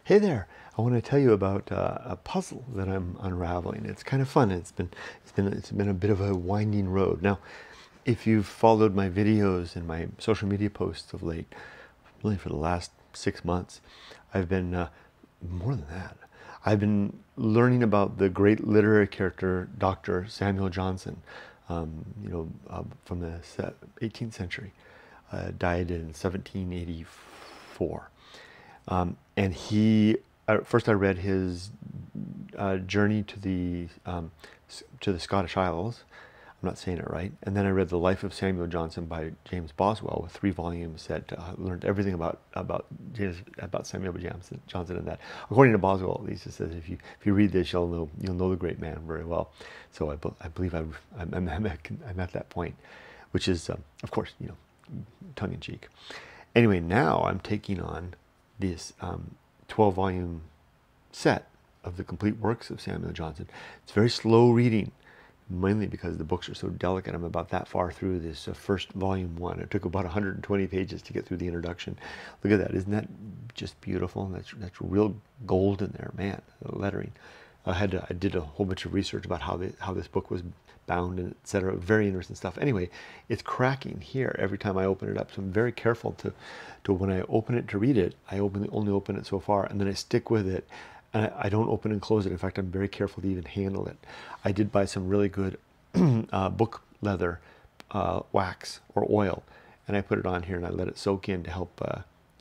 Hey there! I want to tell you about a puzzle that I'm unraveling. It's kind of fun. It's been a bit of a winding road. Now, if you've followed my videos and my social media posts of late, really for the last 6 months, I've been more than that. I've been learning about the great literary character Dr. Samuel Johnson, from the 18th century, died in 1784. And first I read his journey to the Scottish Isles. I'm not saying it right. And then I read The Life of Samuel Johnson by James Boswell with 3 volumes that learned everything about Samuel Johnson and that. According to Boswell, at least, it says if you read this, you'll know the great man very well. So I believe I'm at that point, which is of course tongue in cheek. Anyway, now I'm taking on this 12-volume set of the complete works of Samuel Johnson. It's very slow reading, mainly because the books are so delicate. I'm about that far through this first volume 1. It took about 120 pages to get through the introduction. Look at that. Isn't that just beautiful? That's real gold in there, man. The lettering. I did a whole bunch of research about how this book was bound and etc. Very interesting stuff. Anyway, it's cracking here every time I open it up. So I'm very careful to when I open it to read it, I only open it so far, and then I stick with it. And I don't open and close it. In fact, I'm very careful to even handle it. I did buy some really good book leather wax or oil, and I put it on here and I let it soak in to help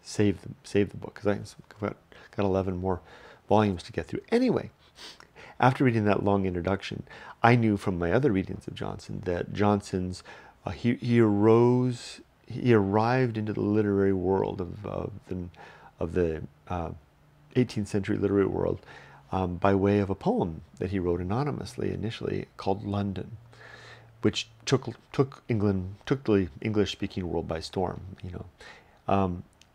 save the book, because I've got 11 more volumes to get through. Anyway, after reading that long introduction, I knew from my other readings of Johnson that Johnson's he arrived into the literary world of the 18th century literary world by way of a poem that he wrote anonymously initially called London, which took the English-speaking world by storm.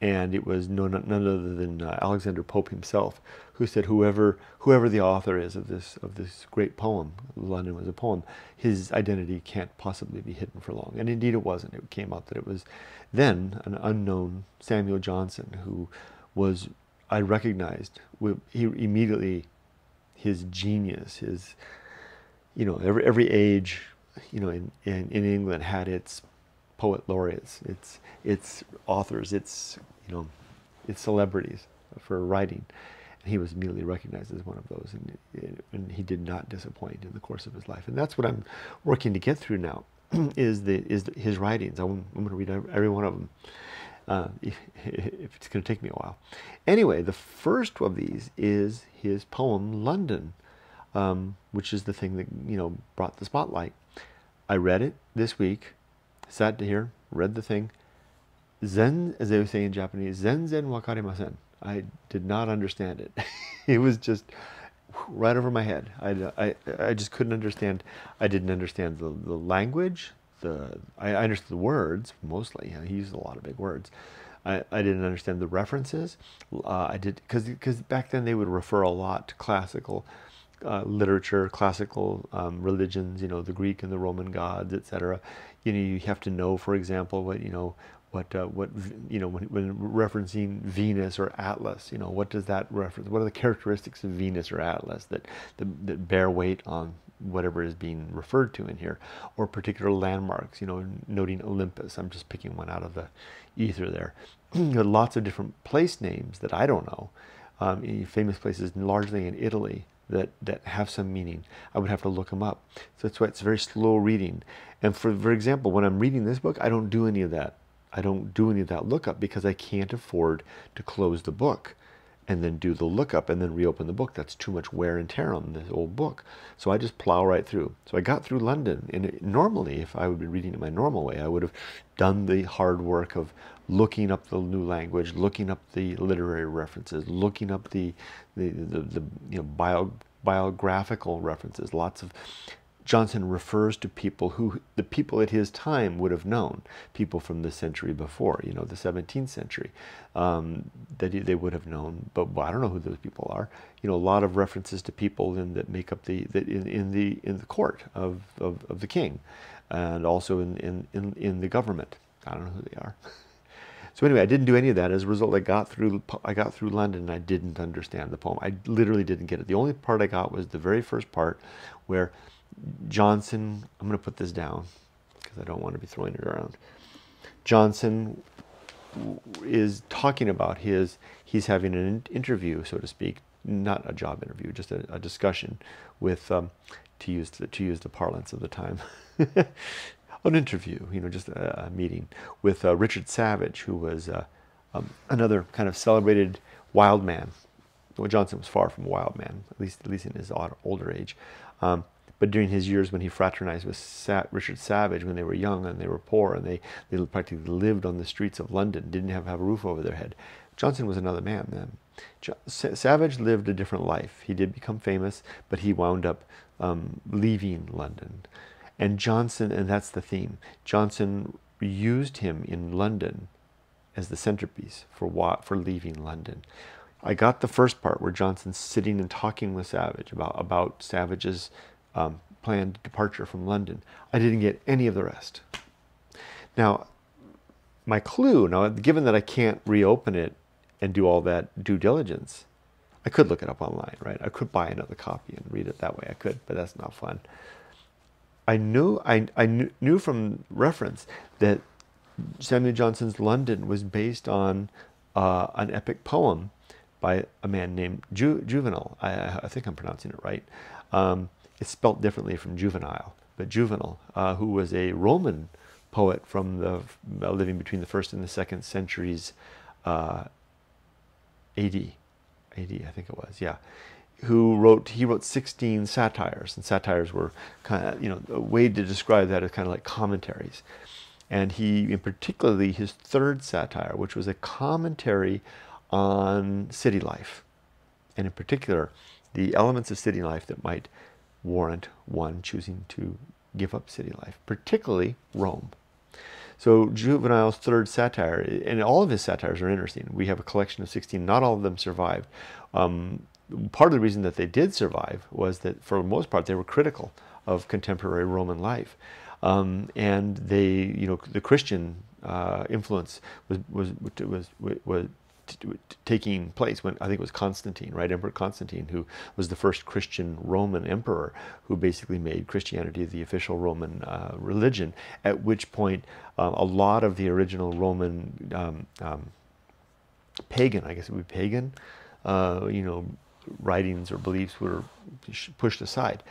And it was none other than Alexander Pope himself who said, whoever the author is of this great poem, London was a poem, his identity can't possibly be hidden for long. And indeed it wasn't. It came out that it was then an unknown Samuel Johnson who was, I recognized immediately his genius, his, every age, in England had its poet laureates, its authors, its celebrities for writing, and he was immediately recognized as one of those, and he did not disappoint in the course of his life, and that's what I'm working to get through now, is his writings. I'm going to read every one of them. If it's going to take me a while. Anyway, the first of these is his poem London, which is the thing that brought the spotlight. I read it this week, sat here, read the thing. Zen, as they would say in Japanese, zen wakarimasen. I did not understand it. It was just right over my head. I just couldn't understand. I didn't understand the language. I understood the words mostly. He used a lot of big words. I didn't understand the references. I did because back then they would refer a lot to classical literature, classical religions. The Greek and the Roman gods, etc. You have to know, for example, when referencing Venus or Atlas. What does that reference? What are the characteristics of Venus or Atlas that bear weight on whatever is being referred to in here, or particular landmarks, noting Olympus. I'm just picking one out of the ether there. Lots of different place names that I don't know, famous places largely in Italy that have some meaning. I would have to look them up. So that's why it's very slow reading. And for example, when I'm reading this book, I don't do any of that. I don't do any of that lookup because I can't afford to close the book and then do the lookup and then reopen the book. That's too much wear and tear on this old book. So I just plow right through. So I got through London, and normally, if I would be reading it my normal way, I would have done the hard work of looking up the new language, looking up the literary references, looking up the biographical references. Lots of Johnson refers to people who the people at his time would have known, people from the century before, the 17th century, that they would have known. But I don't know who those people are. A lot of references to people that make up in the court of the king, and also in the government. I don't know who they are. So anyway, I didn't do any of that. As a result, I got through London and I didn't understand the poem. I literally didn't get it. The only part I got was the very first part where Johnson, I'm going to put this down because I don't want to be throwing it around. Johnson is talking about he's having an interview, so to speak, not a job interview, just a discussion with, to use the parlance of the time, an interview, just a meeting with Richard Savage, who was another kind of celebrated wild man. Well, Johnson was far from a wild man, at least in his older age. But during his years when he fraternized with Richard Savage when they were young and they were poor and they practically lived on the streets of London, didn't have a roof over their head. Johnson was another man then. Savage lived a different life. He did become famous, but he wound up leaving London. And Johnson, and that's the theme, Johnson used him in London as the centerpiece for leaving London. I got the first part where Johnson's sitting and talking with Savage about Savage's planned departure from London. I didn't get any of the rest. Now, my clue, given that I can't reopen it and do all that due diligence, I could look it up online, right? I could buy another copy and read it that way. I could, but that's not fun. I knew from reference that Samuel Johnson's London was based on an epic poem by a man named Juvenal. I think I'm pronouncing it right. It's spelt differently from Juvenile, but Juvenal, who was a Roman poet from living between the 1st and the 2nd centuries AD, I think it was, yeah. He wrote 16 satires, and satires were kind of, a way to describe that is kind of like commentaries. And in particularly his 3rd satire, which was a commentary on city life, and in particular, the elements of city life that might warrant one choosing to give up city life, particularly Rome. So Juvenile's 3rd satire, and all of his satires are interesting. We have a collection of 16. Not all of them survived. Part of the reason that they did survive was that, for the most part, they were critical of contemporary Roman life, and they, the Christian influence was taking place when I think it was Constantine, right? Emperor Constantine, who was the first Christian Roman emperor, who basically made Christianity the official Roman religion, at which point a lot of the original Roman pagan, I guess it would be pagan, writings or beliefs were pushed aside.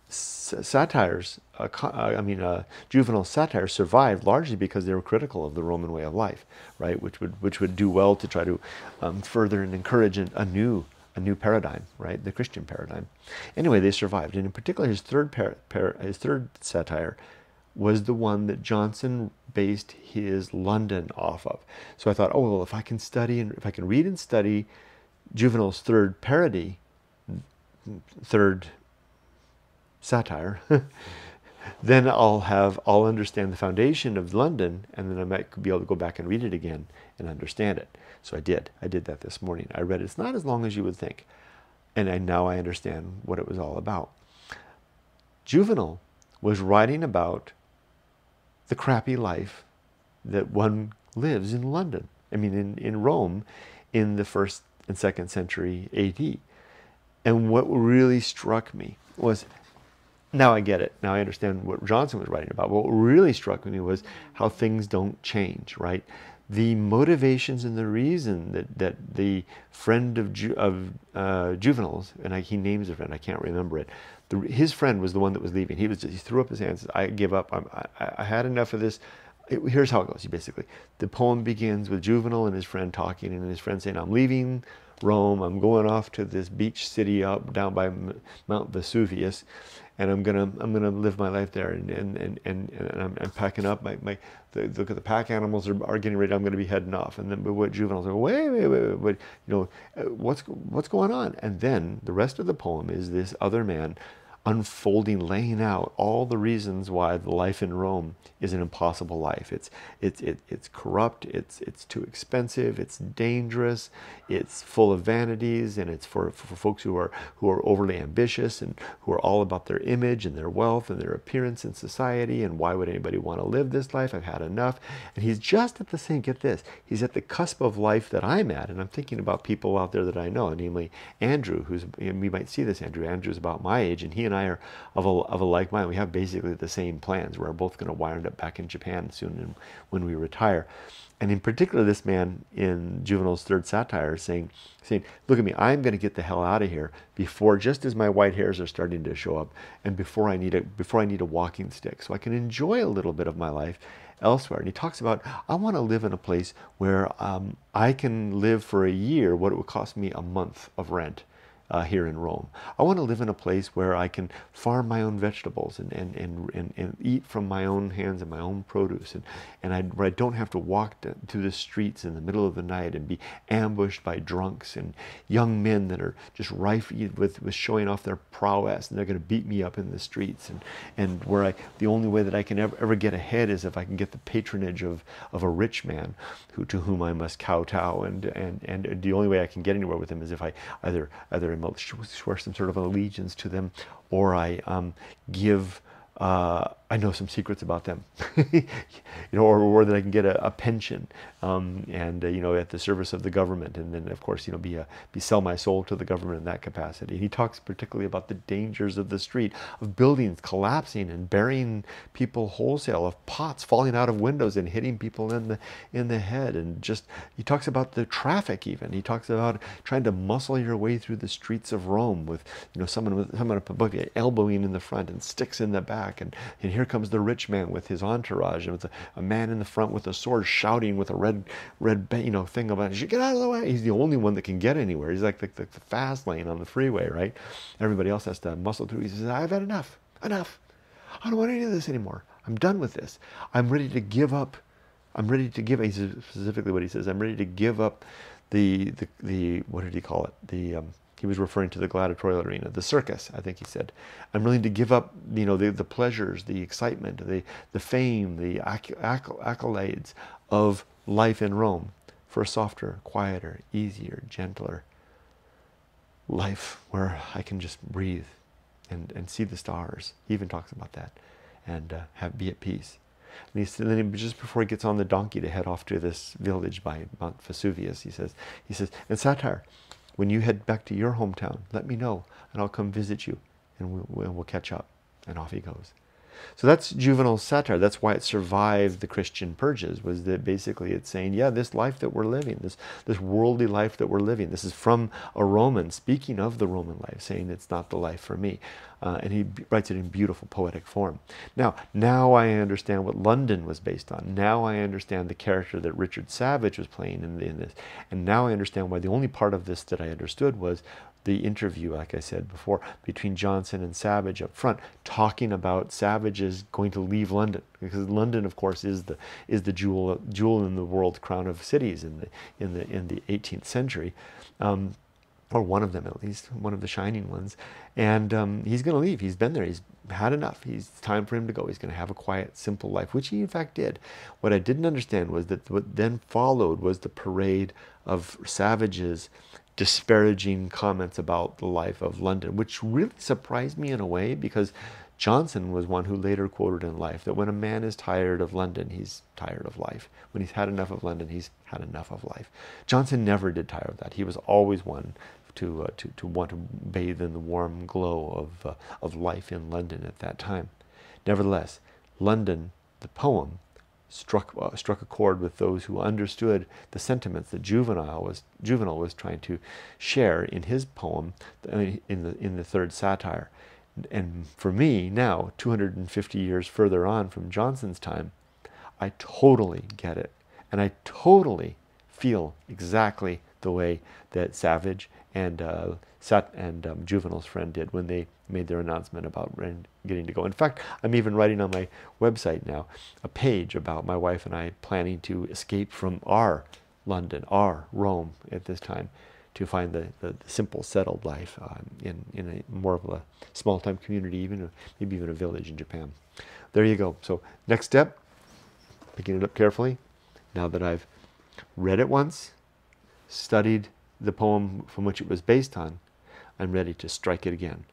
Satires, Juvenal satires survived largely because they were critical of the Roman way of life, right? Which would do well to try to further and encourage a new paradigm, right? The Christian paradigm. Anyway, they survived, and in particular, his third satire was the one that Johnson based his London off of. So I thought, oh well, if I can read and study Juvenal's 3rd parody, 3rd satire, then I'll understand the foundation of London, and then I might be able to go back and read it again and understand it. So I did that this morning. I read it. It's not as long as you would think, and now I understand what it was all about. Juvenal was writing about the crappy life that one lives in London. I mean, in Rome, in the 1st and 2nd century AD. And what really struck me was, now I get it. Now I understand what Johnson was writing about. What really struck me was how things don't change, right? The motivations and the reason that the friend of Juvenal's, and he names a friend, I can't remember it. His friend was the one that was leaving. He threw up his hands. I give up. I had enough of this. Here's how it goes. Basically, the poem begins with Juvenal and his friend talking, and his friend saying, "I'm leaving Rome. I'm going off to this beach city down by Mount Vesuvius, and I'm gonna live my life there. And I'm packing up. Look at the pack animals are getting ready. I'm gonna be heading off." And then, but what Juvenal's like, wait, what's going on? And then the rest of the poem is this other man unfolding, laying out all the reasons why the life in Rome is an impossible life. It's corrupt, it's too expensive, it's dangerous, it's full of vanities, and it's for folks who are overly ambitious and who are all about their image and their wealth and their appearance in society, and why would anybody want to live this life? I've had enough. And he's just at the same, get this, he's at the cusp of life that I'm at, and I'm thinking about people out there that I know, namely Andrew, who's, and we might see this, Andrew's about my age, and he and I are of a like mind. We have basically the same plans. We're both going to wind up back in Japan soon when we retire. And in particular, this man in Juvenal's third satire saying, look at me, I'm going to get the hell out of here before, just as my white hairs are starting to show up, and before I need a walking stick, so I can enjoy a little bit of my life elsewhere. And he talks about, I want to live in a place where I can live for a year what it would cost me a month of rent. Here in Rome. I want to live in a place where I can farm my own vegetables and eat from my own hands and my own produce, where I don't have to walk through the streets in the middle of the night and be ambushed by drunks and young men that are just rife with showing off their prowess, and they're going to beat me up in the streets, and where the only way that I can ever get ahead is if I can get the patronage of a rich man to whom I must kowtow, and the only way I can get anywhere with him is if I either swear some sort of allegiance to them, or I give I know some secrets about them, or that I can get a pension, and at the service of the government, and then of course sell my soul to the government in that capacity. He talks particularly about the dangers of the street, of buildings collapsing and burying people wholesale, of pots falling out of windows and hitting people in the head, and he talks about the traffic. Even he talks about trying to muscle your way through the streets of Rome with someone elbowing in the front and sticks in the back, and here comes the rich man with his entourage, and with a man in the front with a sword shouting with a red thing about it. Get out of the way. He's the only one that can get anywhere. He's like the fast lane on the freeway, right? Everybody else has to muscle through. He says, I've had enough. I don't want any of this anymore. I'm done with this. I'm ready to give up. He says specifically what he says. I'm ready to give up the what did he call it? He was referring to the gladiatorial arena, the circus, I think he said. I'm willing to give up, the pleasures, the excitement, the fame, the accolades of life in Rome for a softer, quieter, easier, gentler life where I can just breathe and see the stars. He even talks about that, and be at peace. And then just before he gets on the donkey to head off to this village by Mount Vesuvius, he says, in satire, when you head back to your hometown, let me know, and I'll come visit you, and we'll catch up. And off he goes. So that's Juvenal's satire. That's why it survived the Christian purges, was that basically it's saying, yeah, this life that we're living, this worldly life that we're living, this is from a Roman, speaking of the Roman life, saying it's not the life for me. And he writes it in beautiful poetic form. Now I understand what London was based on. Now I understand the character that Richard Savage was playing in this. And now I understand why the only part of this that I understood was the interview, like I said before, between Johnson and Savage up front, talking about Savage's going to leave London, because London, of course, is the jewel in the world crown of cities in the 18th century, or one of them at least, one of the shining ones. And he's going to leave. He's been there. He's had enough. It's time for him to go. He's going to have a quiet, simple life, which he in fact did. What I didn't understand was that what then followed was the parade of Savage's disparaging comments about the life of London, which really surprised me in a way, because Johnson was one who later quoted in Life that when a man is tired of London, he's tired of life. When he's had enough of London, he's had enough of life. Johnson never did tire of that. He was always one to want to bathe in the warm glow of life in London at that time. Nevertheless, London, the poem, struck a chord with those who understood the sentiments that Juvenal was trying to share in his poem, in the third satire. And for me now, 250 years further on from Johnson's time, I totally get it, and I totally feel exactly the way that Savage and Juvenal's friend did when they made their announcement about getting to go. In fact, I'm even writing on my website now a page about my wife and I planning to escape from our London, our Rome at this time, to find the simple, settled life in a more of a small-time community, even maybe even a village in Japan. There you go. So next step, picking it up carefully. Now that I've read it once, studied the poem from which it was based on, I'm ready to strike it again.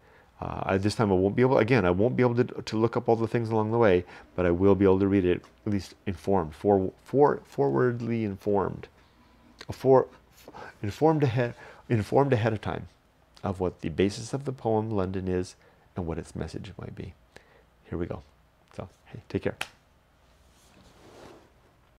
This time I won't be able, again, I won't be able to look up all the things along the way, but I will be able to read it at least informed, forwardly informed, informed ahead of time of what the basis of the poem London is and what its message might be. Here we go. So, hey, take care.